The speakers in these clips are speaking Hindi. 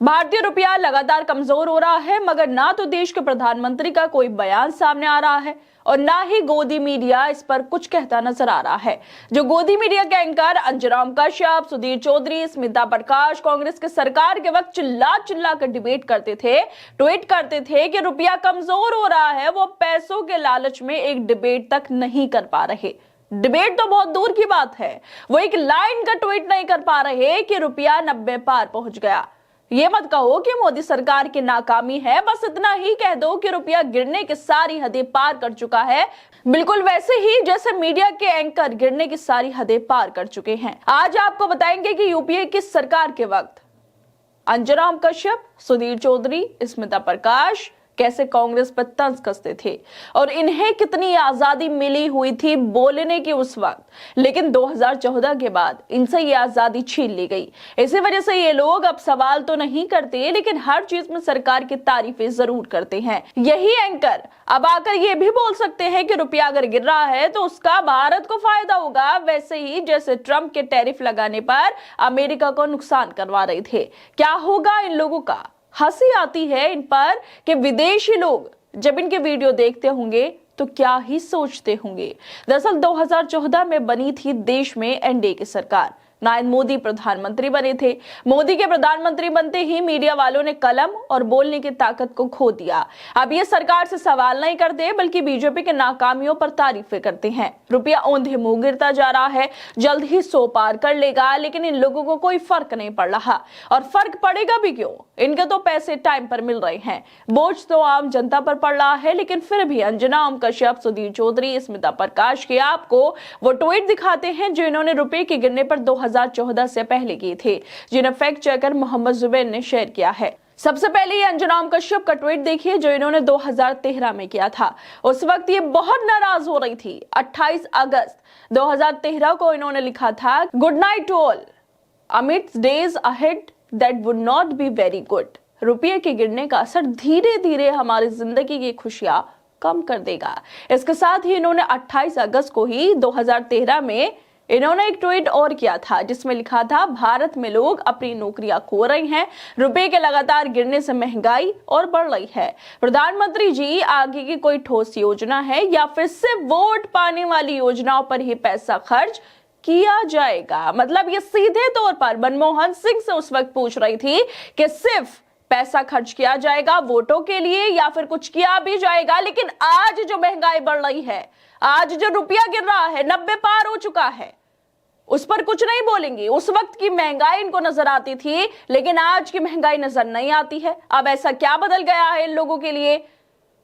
भारतीय रुपया लगातार कमजोर हो रहा है, मगर ना तो देश के प्रधानमंत्री का कोई बयान सामने आ रहा है और ना ही गोदी मीडिया इस पर कुछ कहता नजर आ रहा है। जो गोदी मीडिया के एंकर अंजनाम कश्यप, सुधीर चौधरी, स्मिता प्रकाश कांग्रेस के सरकार के वक्त चिल्ला चिल्ला कर डिबेट करते थे, ट्वीट करते थे कि रुपया कमजोर हो रहा है, वो पैसों के लालच में एक डिबेट तक नहीं कर पा रहे। डिबेट तो बहुत दूर की बात है, वो एक लाइन का ट्वीट नहीं कर पा रहे कि रुपया 90 पार पहुंच गया। ये मत कहो कि मोदी सरकार की नाकामी है, बस इतना ही कह दो कि रुपया गिरने की सारी हदें पार कर चुका है, बिल्कुल वैसे ही जैसे मीडिया के एंकर गिरने की सारी हदें पार कर चुके हैं। आज आपको बताएंगे कि यूपीए की सरकार के वक्त अंजनाम कश्यप, सुधीर चौधरी, स्मिता प्रकाश कैसे कांग्रेस पर तंज कसते थे और इन्हें कितनी आजादी मिली हुई थी बोलने की उस वक्त, लेकिन 2014 के बाद इनसे ये आजादी छीन ली गई। इसी वजह से ये लोग अब सवाल तो नहीं करते, लेकिन हर चीज में सरकार की तारीफें जरूर करते हैं। यही एंकर अब आकर ये भी बोल सकते हैं कि रुपया अगर गिर रहा है तो उसका भारत को फायदा होगा, वैसे ही जैसे ट्रंप के टैरिफ लगाने पर अमेरिका को नुकसान करवा रहे थे। क्या होगा इन लोगों का? हंसी आती है इन पर कि विदेशी लोग जब इनके वीडियो देखते होंगे तो क्या ही सोचते होंगे। दरअसल 2014 में बनी थी देश में एनडीए की सरकार। नरेंद्र मोदी प्रधानमंत्री बने थे। मोदी के प्रधानमंत्री बनते ही मीडिया वालों ने कलम और बोलने की ताकत को खो दिया। अब ये सरकार से सवाल नहीं करते, बल्कि बीजेपी के नाकामियों पर तारीफें करते हैं। रुपया औंधे मुंह गिरता जा रहा है, जल्द ही 100 पार कर लेगा, लेकिन इन लोगों को कोई फर्क नहीं पड़ रहा। और फर्क पड़ेगा भी क्यों? इनके तो पैसे टाइम पर मिल रहे हैं, बोझ तो आम जनता पर पड़ रहा है। लेकिन फिर भी अंजनाम कश्यप, सुधीर चौधरी, स्मिता प्रकाश के आपको वो ट्वीट दिखाते हैं जो इन्होंने रुपए के गिरने पर 2014 से पहले किए थे, जिन्हें फैक्ट चेकर मोहम्मद जुबैर ने शेयर किया है। सबसे पहले ये अंजनाम कश्यप का ट्वीट देखिए जो इन्होंने 2013 में किया था। उस वक्त ये बहुत नाराज हो रही थी। 28 अगस्त 2013 को इन्होंने लिखा था, good night to all, amidst days ahead that would not be very good. रुपये के गिरने का असर धीरे धीरे हमारी जिंदगी की खुशियां कम कर देगा। इसके साथ ही इन्होंने 28 अगस्त को ही 2013 में इन्होंने एक ट्वीट और किया था जिसमें लिखा था, भारत में लोग अपनी नौकरियां खो रहे हैं, रुपए के लगातार गिरने से महंगाई और बढ़ रही है। प्रधानमंत्री जी, आगे की कोई ठोस योजना है या फिर सिर्फ वोट पाने वाली योजनाओं पर ही पैसा खर्च किया जाएगा? मतलब ये सीधे तौर पर मनमोहन सिंह से उस वक्त पूछ रही थी कि सिर्फ पैसा खर्च किया जाएगा वोटों के लिए या फिर कुछ किया भी जाएगा। लेकिन आज जो महंगाई बढ़ रही है, आज जो रुपया गिर रहा है, 90 पार हो चुका है, उस पर कुछ नहीं बोलेंगी। उस वक्त की महंगाई इनको नजर आती थी, लेकिन आज की महंगाई नजर नहीं आती है। अब ऐसा क्या बदल गया है इन लोगों के लिए?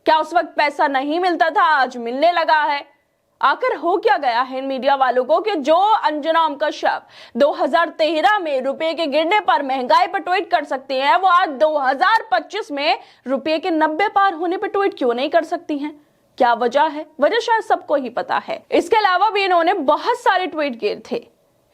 क्या उस वक्त पैसा नहीं मिलता था, आज मिलने लगा है? आखिर हो क्या गया है इन मीडिया वालों को कि जो अंजनाम कश्यप 2013 में रुपए के गिरने पर महंगाई पर ट्वीट कर सकते हैं, वो आज 2025 में रुपए के 90 पार होने पर ट्वीट क्यों नहीं कर सकती हैं? क्या वजह है? वजह शायद सबको ही पता है। इसके अलावा भी इन्होंने बहुत सारे ट्वीट किए थे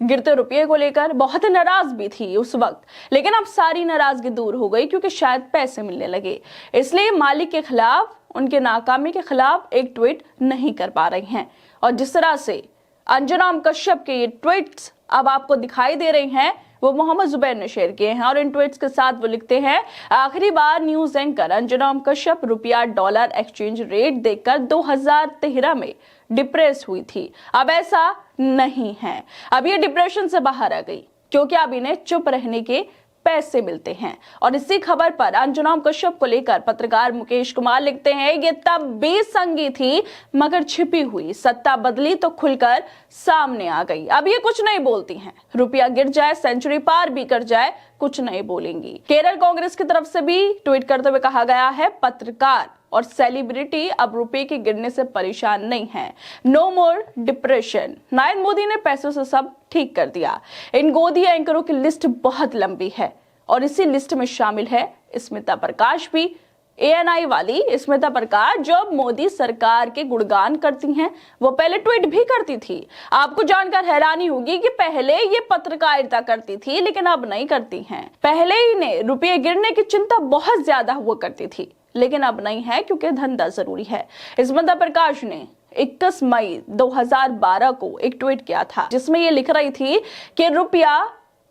गिरते रुपये को लेकर, बहुत नाराज भी थी उस वक्त, लेकिन अब सारी नाराजगी दूर हो गई क्योंकि शायद पैसे मिलने लगे। इसलिए मालिक के खिलाफ, उनके नाकामी के खिलाफ एक ट्वीट नहीं कर पा रही हैं। और जिस तरह से अंजनाम कश्यप के ये ट्वीट्स अब आपको दिखाई दे रहे हैं, वो मोहम्मद जुबैर ने शेयर किए हैं। और इन ट्वीट्स के साथ वो लिखते हैं, आखिरी बार न्यूज एंकर अंजनाम कश्यप रुपया डॉलर एक्सचेंज रेट देखकर 2013 में डिप्रेस हुई थी। अब ऐसा नहीं है, अब ये डिप्रेशन से बाहर आ गई क्योंकि अब इन्हें चुप रहने के पैसे मिलते हैं। और इसी खबर पर अंजनाम कश्यप को लेकर पत्रकार मुकेश कुमार लिखते हैं, ये तब भी संगी थी मगर छिपी हुई, सत्ता बदली तो खुलकर सामने आ गई। अब ये कुछ नहीं बोलती हैं, रुपया गिर जाए, सेंचुरी पार भी कर जाए, कुछ नहीं बोलेंगी। केरल कांग्रेस की तरफ से भी ट्वीट करते हुए कहा गया है, पत्रकार और सेलिब्रिटी अब रुपए के गिरने से परेशान नहीं है, नो मोर डिप्रेशन। नरेंद्र मोदी ने पैसों से सब ठीक कर दिया। इन गोदी एंकरों की लिस्ट बहुत लंबी है और इसी लिस्ट में शामिल है स्मिता प्रकाश भी। एएनआई वाली स्मिता प्रकाश जो मोदी सरकार के गुणगान करती हैं, वो पहले ट्वीट भी करती थी। आपको जानकर हैरानी होगी कि पहले ये पत्रकारिता करती थी लेकिन अब नहीं करती हैं। पहले इन्हें रुपये गिरने की चिंता बहुत ज्यादा हुआ करती थी, लेकिन अब नहीं है क्योंकि धंधा जरूरी है। स्मिता प्रकाश ने 21 मई 2012 को एक ट्वीट किया था जिसमें ये लिख रही थी कि रुपया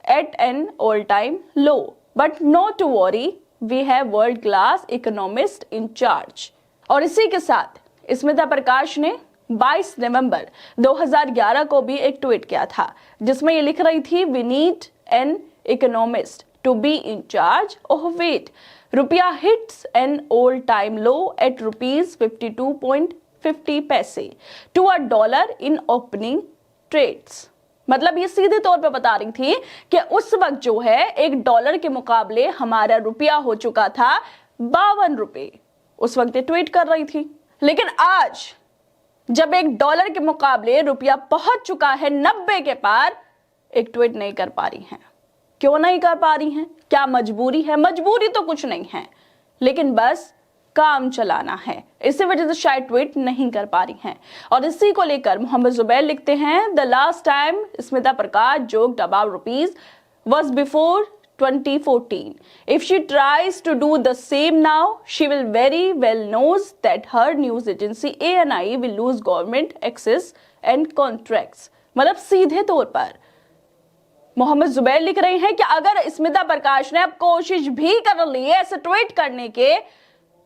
at an all time low, but not to worry, we have world class economist in charge. और इसी के साथ स्मिता प्रकाश ने 22 नवंबर 2011 को भी एक ट्वीट किया था जिसमें ये लिख रही थी, we need an economist to be in charge of wait. रुपया hits an all time low at ₹52.50 पैसे to a dollar in opening trades. मतलब ये सीधे तौर पे बता रही थी कि उस वक्त जो है $1 के मुकाबले हमारा रुपया हो चुका था 52 रुपए। उस वक्त ये ट्वीट कर रही थी। लेकिन आज जब $1 के मुकाबले रुपया पहुंच चुका है 90 के पार, एक ट्वीट नहीं कर पा रही हैं। क्यों नहीं कर पा रही हैं? क्या मजबूरी है? मजबूरी तो कुछ नहीं है, लेकिन बस काम चलाना है, इसी वजह से शायद ट्वीट नहीं कर पा रही हैं। और इसी को लेकर मोहम्मद जुबैर लिखते हैं, the last time Smita Prakash joked about rupees was before 2014. If she tries to do the same now, she will very well knows that her news agency ANI will lose government access and contracts. मतलब सीधे तौर पर मोहम्मद जुबैर लिख रहे हैं कि अगर स्मिता प्रकाश ने अब कोशिश भी कर ली है ऐसे ट्वीट करने के,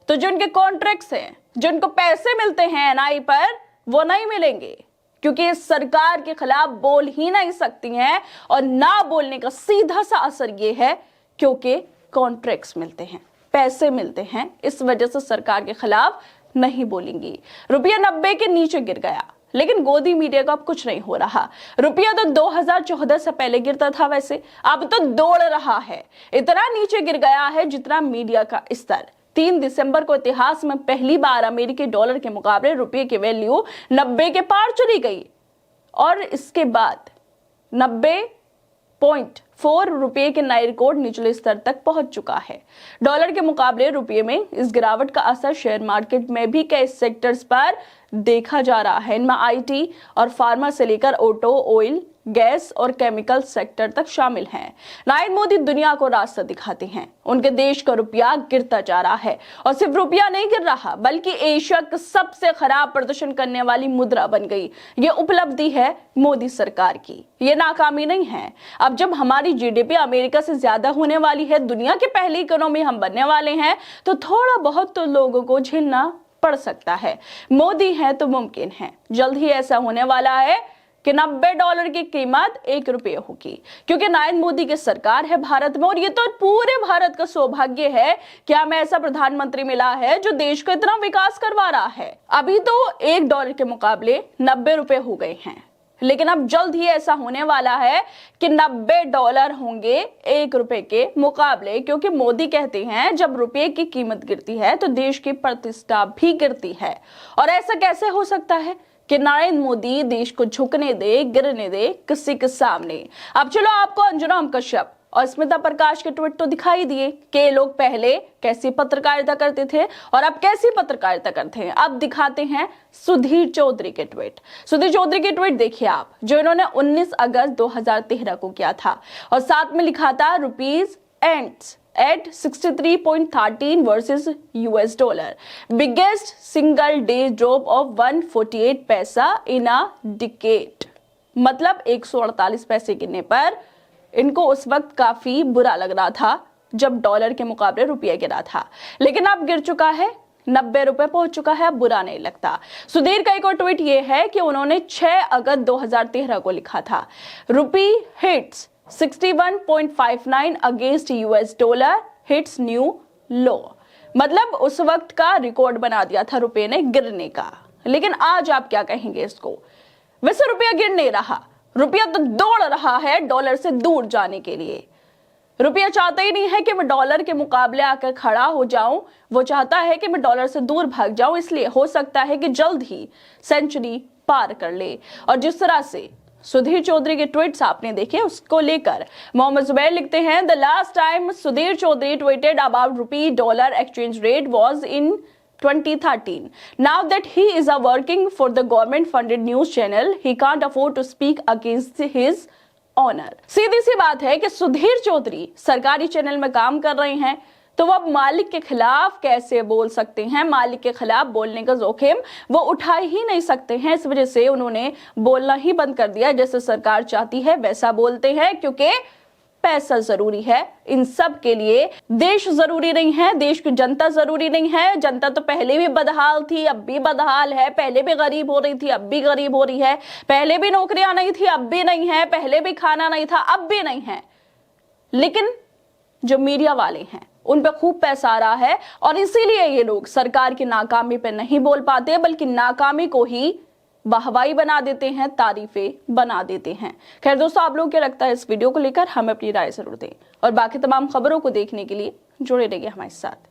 तो जो उनके कॉन्ट्रैक्ट्स हैं, जो उनको पैसे मिलते हैं एनआई पर, वो नहीं मिलेंगे, क्योंकि इस सरकार के खिलाफ बोल ही नहीं सकती हैं। और ना बोलने का सीधा सा असर ये है क्योंकि कॉन्ट्रैक्ट्स मिलते हैं, पैसे मिलते हैं, इस वजह से सरकार के खिलाफ नहीं बोलेंगी। रुपया 90 के नीचे गिर गया, लेकिन गोदी मीडिया को अब कुछ नहीं हो रहा। रुपया तो 2014 से पहले गिरता था, वैसे अब तो दौड़ रहा है। इतना नीचे गिर गया है जितना मीडिया का स्तर। 3 दिसंबर को इतिहास में पहली बार अमेरिकी डॉलर के मुकाबले रुपये की वैल्यू 90 के पार चली गई और इसके बाद 90.4 रुपये के नए रिकॉर्ड निचले स्तर तक पहुंच चुका है। डॉलर के मुकाबले रुपये में इस गिरावट का असर शेयर मार्केट में भी कई सेक्टर्स पर देखा जा रहा है। इनमें आईटी और फार्मा से लेकर ऑटो, ऑयल, गैस और केमिकल सेक्टर तक शामिल हैं। नरेंद्र मोदी दुनिया को रास्ता दिखाते हैं। उनके देश का रुपया गिरता जा रहा है और सिर्फ रुपया नहीं गिर रहा, बल्कि एशिया की सबसे खराब प्रदर्शन करने वाली मुद्रा बन गई। ये उपलब्धि है मोदी सरकार की, ये नाकामी नहीं है। अब जब हमारी जीडीपी अमेरिका से ज्यादा होने वाली है, दुनिया की पहली इकोनॉमी हम बनने वाले हैं, तो थोड़ा बहुत तो लोगों को झेलना पड़ सकता है। मोदी है तो मुमकिन है, जल्द ही ऐसा होने वाला है कि $90 की कीमत ₹1 होगी, क्योंकि नरेंद्र मोदी की सरकार है भारत में। और ये तो पूरे भारत का सौभाग्य है कि हमें ऐसा प्रधानमंत्री मिला है जो देश को इतना विकास करवा रहा है। अभी तो $1 के मुकाबले $90 हो गए हैं, लेकिन अब जल्द ही ऐसा होने वाला है कि $90 होंगे ₹1 के मुकाबले, क्योंकि मोदी कहते हैं जब रुपये की कीमत गिरती है तो देश की प्रतिष्ठा भी गिरती है। और ऐसा कैसे हो सकता है कि नरेंद्र मोदी देश को झुकने दे, गिरने दे किसी के सामने। अब चलो आपको अंजुना कश्यप और स्मिता प्रकाश के ट्वीट तो दिखाई दिए कि लोग पहले कैसी पत्रकारिता करते थे और अब कैसी पत्रकारिता करते हैं। अब दिखाते हैं सुधीर चौधरी के ट्वीट। सुधीर चौधरी के ट्वीट देखिए आप, जो इन्होंने 19 अगस्त 2013 को किया था और साथ में लिखा था, rupees ends at 63.13 versus US dollar, biggest single day drop of 148 पैसा in a decade। मतलब 148 पैसे गिरने पर इनको उस वक्त काफी बुरा लग रहा था जब डॉलर के मुकाबले रुपया गिरा था, लेकिन अब गिर चुका है, ₹90 पहुंच चुका है, अब बुरा नहीं लगता। सुधीर का एक और ट्वीट ये है कि उन्होंने 6 अगस्त 2013 को लिखा था, rupee hits 61.59 against US dollar, hits new low. मतलब उस वक्त का रिकॉर्ड बना दिया था रुपये ने गिरने का। लेकिन आज आप क्या कहेंगे इसको? वैसे रुपया गिर नहीं रहा, रुपया तो दौड़ रहा है डॉलर से दूर जाने के लिए। रुपया चाहता ही नहीं है कि मैं डॉलर के मुकाबले आकर खड़ा हो जाऊं, वो चाहता है कि मैं डॉलर से दूर भाग जाऊं। इसलिए हो सकता है कि जल्द ही सेंचुरी पार कर ले। और जिस तरह से सुधीर चौधरी के ट्वीट्स आपने देखे, उसको लेकर मोहम्मद जुबैर लिखते हैं, the last time Sudhir Chaudhary tweeted about rupee dollar exchange rate was in 2013. Now that he is working for the government funded news channel, he can't afford to speak against his honor. सीधी सी बात है कि सुधीर चौधरी सरकारी चैनल में काम कर रहे हैं, तो वो अब मालिक के खिलाफ कैसे बोल सकते हैं? मालिक के खिलाफ बोलने का जोखिम वो उठा ही नहीं सकते हैं। इस वजह से उन्होंने बोलना ही बंद कर दिया। जैसे सरकार चाहती है वैसा बोलते हैं, क्योंकि पैसा जरूरी है, इन सब के लिए देश जरूरी नहीं है, देश की जनता जरूरी नहीं है। जनता तो पहले भी बदहाल थी, अब भी बदहाल है, पहले भी गरीब हो रही थी, अब भी गरीब हो रही है, पहले भी नौकरियां नहीं थी, अब भी नहीं है, पहले भी खाना नहीं था, अब भी नहीं है। लेकिन जो मीडिया वाले हैं उन पे खूब पैसा आ रहा है और इसीलिए ये लोग सरकार की नाकामी पे नहीं बोल पाते, बल्कि नाकामी को ही वाहवाही बना देते हैं, तारीफें बना देते हैं। खैर दोस्तों, आप लोग क्या लगता है इस वीडियो को लेकर, हमें अपनी राय जरूर दें और बाकी तमाम खबरों को देखने के लिए जुड़े रहिए हमारे साथ।